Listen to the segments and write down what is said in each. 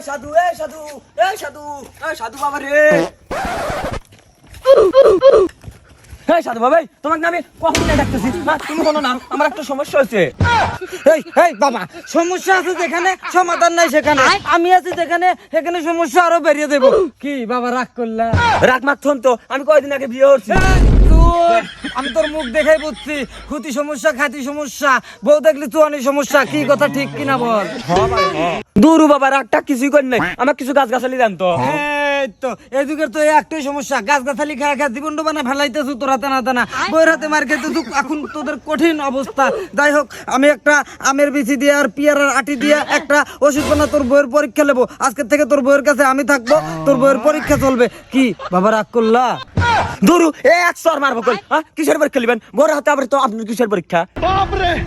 সাধু এ সাধু এ সাধু এ সাধু বাবা রে এই সাধু বাবা তোমাকে আমি কখন ডাকতেছি না তুমি কোনো না আমার একটা সমস্যা হয়েছে এই এই বাবা সমস্যা আছে যেখানে সমাধান নাই সেখানে আমি আছি যেখানে সেখানে সমস্যা আরো বেরিয়ে দেব কি বাবা রাগ করলা রাগ মারথন তো আমি কয়দিন আগে বিয়ে করছি আমি তোর মুখ দেখাই বুঝছি ক্ষতি সমস্যা খাতি সমস্যা বউ দেখলি তুই অনেক সমস্যা কি কথা ঠিক কিনা বল দূরু বাবা রাগটা কিছুই করি নাই আমার কিছু গাছ গাছালি দেন তো এই তো এই যুগের তো একটাই সমস্যা গাছ গাছালি খায় খায় জীবন ডোবানা ফেলাইতেছু তোরা টানা টানা বইয়ের হাতে মার খেতে এখন তোদের কঠিন অবস্থা যাই হোক আমি একটা আমের বিচি দিয়ে আর পিয়ারার আটি দিয়ে একটা ওষুধ বানা তোর বইয়ের পরীক্ষা নেবো আজকের থেকে তোর বইয়ের কাছে আমি থাকবো তোর বইয়ের পরীক্ষা চলবে কি বাবা রাগ করলা দূরু এ 100 মারবো কই কিসের পরীক্ষা লিবেন বড় হাতে আবার তো আপনার কিসের পরীক্ষা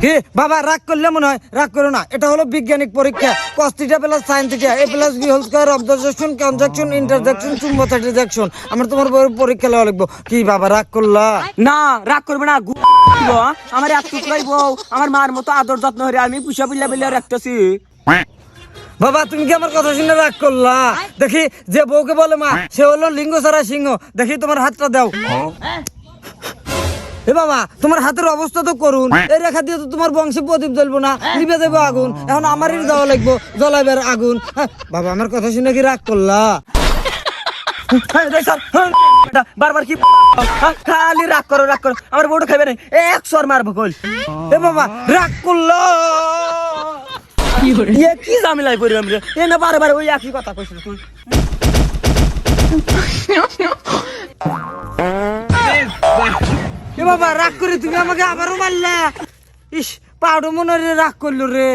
কি বাবা রাগ করলে মনে হয় রাগ করো না এটা হলো বৈজ্ঞানিক পরীক্ষা cos θ + sin θ a + b whole square observation conjunction interjection চুম্বকত্ব ট্রানজাকশন আমরা তোমার বইয়ের পরীক্ষা লওয়া লিখবো কি বাবা রাগ করলা না রাগ করবে না আমার এক টুকরাই বউ আমার মার মতো আদর যত্ন করে আমি পুষা বিল্লা বিল্লা রাখতেছি বাবা তুমি কি আমার কথা শুনে রাগ করলা দেখি যে বউকে বলে মা সে হলো লিঙ্গ ছাড়া সিংহ দেখি তোমার হাতটা দাও এ বাবা তোমার হাতের অবস্থা তো করুন এই রেখা দিয়ে তো তোমার বংশে প্রদীপ জ্বলবো না নিভে দেবো আগুন এখন আমারই যাওয়া লাগবো জ্বলাইবার আগুন বাবা আমার কথা শুনে কি রাগ করলা বারবার কি খালি রাগ করো আমার বউটা খাইবে না 100 মারবো কই এ বাবা রাগ করলা কি ঝামেলায় পড়ি আমরা এ না বারবার ওই একই কথা কইছিস তুই এ বাবা রাগ করে তুমি আমাকে আবারও মারলা ইস পাউডার মনে রাগ করলো রে